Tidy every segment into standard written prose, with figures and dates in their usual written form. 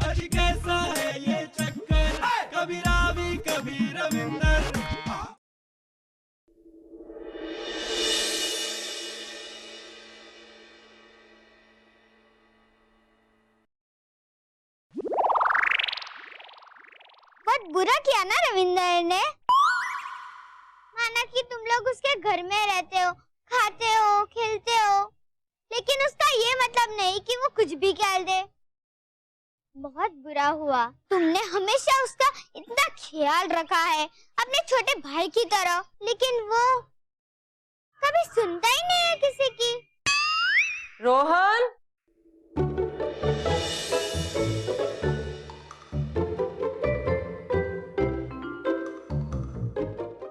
आज कैसा है ये चक्कर, कभी रावी कभी रविंदर। बहुत बुरा किया ना रविंदर ने। माना कि तुम लोग उसके घर में रहते हो, खाते हो, खेलते हो, लेकिन उसका ये मतलब नहीं कि वो कुछ भी कह दे। बहुत बुरा हुआ। तुमने हमेशा उसका इतना ख्याल रखा है अपने छोटे भाई की तरह, लेकिन वो कभी सुनता ही नहीं है किसी की। रोहन,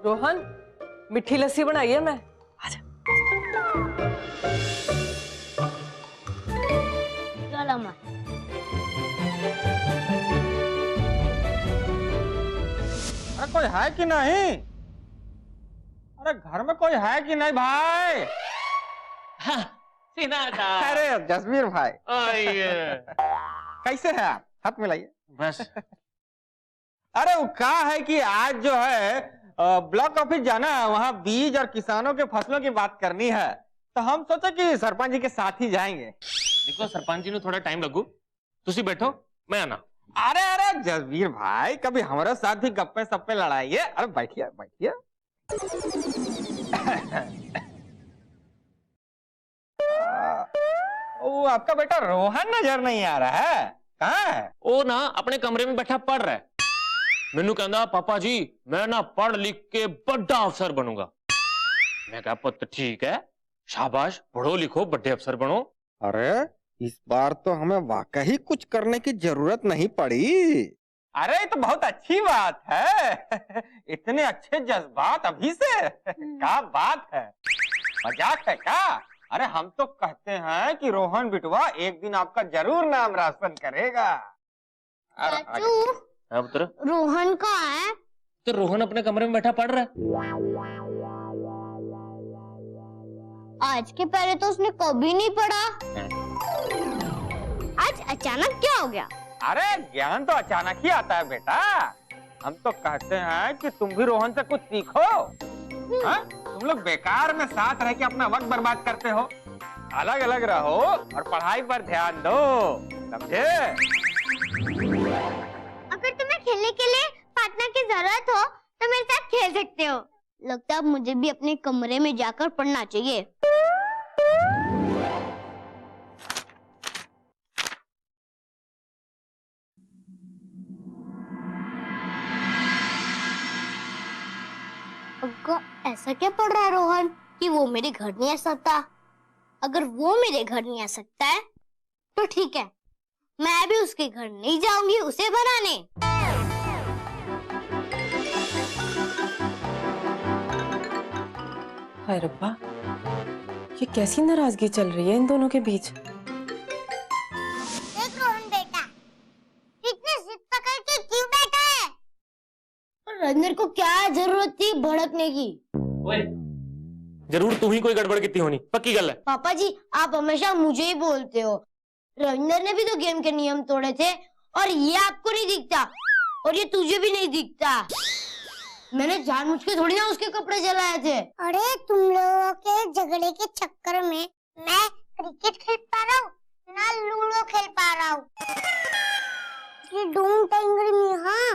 रोहन, मीठी लस्सी बनाई है मैं। आजा। चलो माँ। अरे कोई है कि नहीं? अरे घर में कोई है कि नहीं भाई? हाँ, सिनाटा। अरे जसवीर भाई, आइए। कैसे हैं आप? हाथ मिलाइए। बस। अरे वो कहा है कि आज जो है ब्लॉक ऑफिस जाना है, वहाँ बीज और किसानों के फसलों की बात करनी है, तो हम सोचे कि सरपंच जी के साथ ही जाएंगे। देखो सरपंच जी ने थोड़ा टाइम लगू, तुसी बैठो, मैं आना। अरे अरे जसवीर भाई, कभी हमारे साथ भी गप्पे सप्पे लड़ाइए। अरे बैठिए बैठिए। वो आपका बेटा रोहन नजर नहीं आ रहा है, कहाँ है? वो ना अपने कमरे में बैठा पढ़ रहा है। मैनू कहंदा पापा जी मैं ना पढ़ लिख के बड़ा अफसर बनूंगा। मैं कहा पुत्र ठीक है, शाबाश, पढ़ो लिखो बड़े अफसर बनो। अरे इस बार तो हमें वाकई कुछ करने की जरूरत नहीं पड़ी। अरे तो बहुत अच्छी बात है। इतने अच्छे जज्बात अभी से, क्या बात है, मजाक है क्या? अरे हम तो कहते हैं कि रोहन बिटवा एक दिन आपका जरूर नाम रोशन करेगा। चाचू, हाँ पुत्र। रोहन कहाँ है? तो रोहन अपने कमरे में बैठा पढ़ रहा है। आज के पहले तो उसने कभी नहीं पढ़ा, आज अचानक क्या हो गया? अरे ज्ञान तो अचानक ही आता है बेटा। हम तो कहते हैं कि तुम भी रोहन से कुछ सीखो। हाँ? तुम लोग बेकार में साथ रह के अपना वक्त बर्बाद करते हो। अलग अलग रहो और पढ़ाई पर ध्यान दो, समझे? अगर तुम्हें खेलने के लिए पार्टनर की जरूरत हो तो मेरे साथ खेल सकते हो। लगता है मुझे भी अपने कमरे में जाकर पढ़ना चाहिए। ऐसा क्या पढ़ रहा है रोहन कि वो मेरे घर नहीं आ सकता? अगर वो मेरे घर नहीं आ सकता है तो ठीक है, मैं भी उसके घर नहीं जाऊंगी उसे बनाने। हाय रब्बा, ये कैसी नाराजगी चल रही है इन दोनों के बीच। देख रोहन बेटा, इतने जिद पकड़ के क्यों बैठा है? और रंजन को क्या जरूरत थी भड़कने की? ओए, जरूर तू ही कोई गड़बड़ की होनी, पक्की गल है। पापा जी आप हमेशा मुझे ही बोलते हो। रंजन ने भी तो गेम के नियम तोड़े थे और ये आपको नहीं दिखता, और ये तुझे भी नहीं दिखता। मैंने जानबूझ के थोड़ी ना उसके कपड़े जलाए थे। अरे तुम लोगों के झगड़े के चक्कर में मैं क्रिकेट खेल पा रहा हूँ ना लूडो खेल पा रहा हूँ। डोंट एंग्री मी। हाँ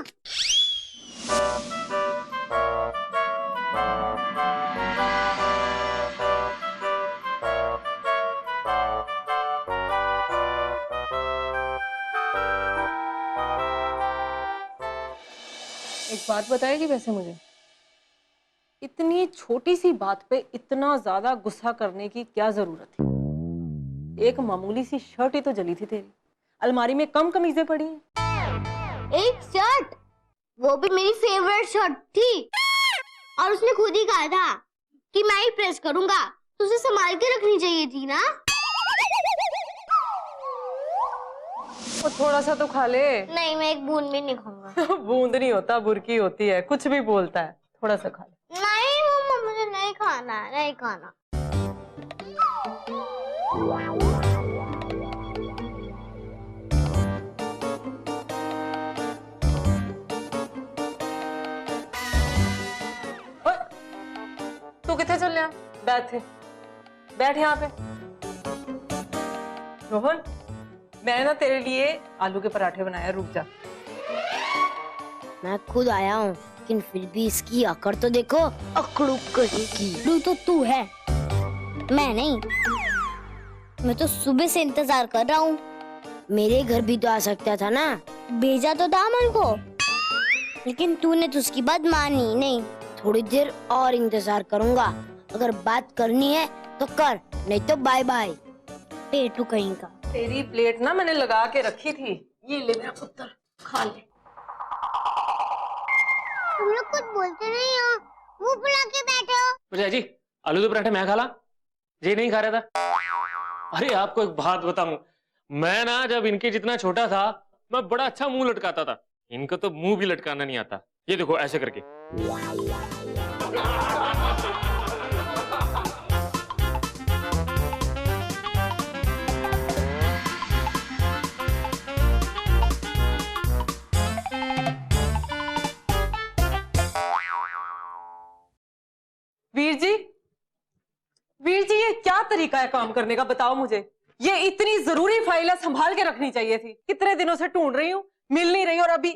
एक बात बताएगी वैसे मुझे, इतनी छोटी सी बात पे इतना ज्यादा गुस्सा करने की क्या जरूरत थी? एक मामूली सी शर्ट ही तो जली थी तेरी, अलमारी में कम कमीजें पड़ी हैं। एक शर्ट, वो भी मेरी फेवरेट शर्ट थी, और उसने खुद ही कहा था कि मैं ही प्रेस करूंगा, तो उसे संभाल के रखनी चाहिए थी ना। और थोड़ा सा तो खा ले। नहीं मैं एक बूंद भी नहीं खाऊंगा। बूंद नहीं होता, बुरकी होती है, कुछ भी बोलता है। थोड़ा सा खा ले। नहीं मम्मा मुझे नहीं खाना है, नहीं खाना। कितने चल रहा? बैठ यहाँ पे। रोहन, मैंने ना तेरे लिए आलू के पराठे बनाया, रुक जा। मैं खुद आया हूँ, लेकिन फिर भी इसकी अकड़ तो देखो। अकड़ू कहीं की तो तू है, मैं नहीं। मैं तो सुबह से इंतजार कर रहा हूँ। मेरे घर भी तो आ सकता था ना, भेजा तो था अमन को, लेकिन तूने तो उसकी बात मानी नहीं। थोड़ी देर और इंतजार करूँगा, अगर बात करनी है तो कर, नहीं तो बाय बाय। पेटू कहीं का। तेरी प्लेट ना मैंने लगा के रखी थी, ये ले मेरा पुत्र, खा ले। तुम लोग कुछ बोलते नहीं हो, मुंह फुला के बैठे हो। भरजाई जी, आलू के पराठे मैं खाला, ये नहीं खा रहा था। अरे आपको एक बात बताऊं, मैं ना जब इनके जितना छोटा था, मैं बड़ा अच्छा मुंह लटकाता था। इनको तो मुंह भी लटकाना नहीं आता। ये देखो ऐसे करके। वीर जी, ये क्या तरीका है काम करने का, बताओ मुझे। ये इतनी जरूरी फाइल है, संभाल के रखनी चाहिए थी। कितने दिनों से ढूंढ रही हूँ, मिल नहीं रही, और अभी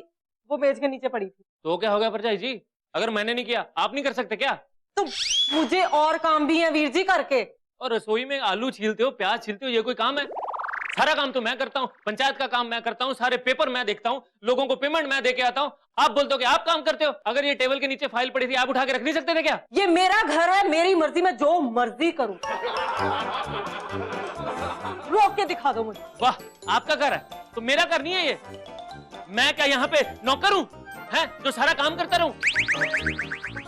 वो मेज के नीचे पड़ी थी। तो क्या हो गया भरजाई जी, अगर मैंने नहीं किया आप नहीं कर सकते क्या? तो मुझे और काम भी है वीर जी करके। और रसोई में आलू छीलते हो, प्याज छीलते हो, ये कोई काम है? सारा काम तो मैं करता हूँ, पंचायत का काम मैं करता हूँ, सारे पेपर मैं देखता हूँ, लोगों को पेमेंट मैं देके आता हूँ। आप बोलते हो कि आप काम करते हो। अगर ये टेबल के नीचे फाइल पड़ी थी, आप उठा के रख नहीं सकते थे क्या? ये मेरा घर है, मेरी मर्जी, मैं जो मर्जी करूं। रोक के दिखा दो मुझे। वाह, आपका घर है तो मेरा घर नहीं है ये? मैं क्या यहाँ पे नौकर हूँ हैं जो सारा काम करता रहूं?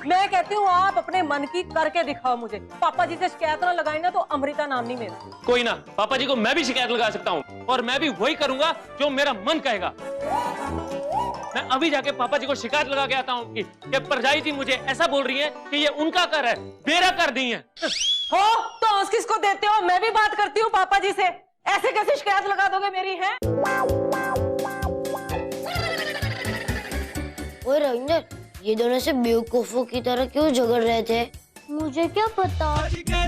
मैं कहती हूँ आप अपने मन की करके दिखाओ मुझे। पापा जी से शिकायत ना लगाई ना तो अमृता नाम नहीं मेरा। कोई ना, पापा जी को मैं भी शिकायत लगा सकता हूँ, और मैं भी वही करूंगा जो मेरा मन कहेगा। मैं अभी जाके पापा जी को शिकायत लगा के आता हूँ कि भरजाई जी मुझे ऐसा बोल रही है कि ये उनका घर है, मेरा घर नहीं है। हो तो हंस किसको देते हो? मैं भी बात करती हूँ पापा जी से। ऐसे कैसे शिकायत लगा दोगे मेरी? है ओए रविंदर, ये दोनों से बेवकूफों की तरह क्यों झगड़ रहे थे? मुझे क्या पता। बच गए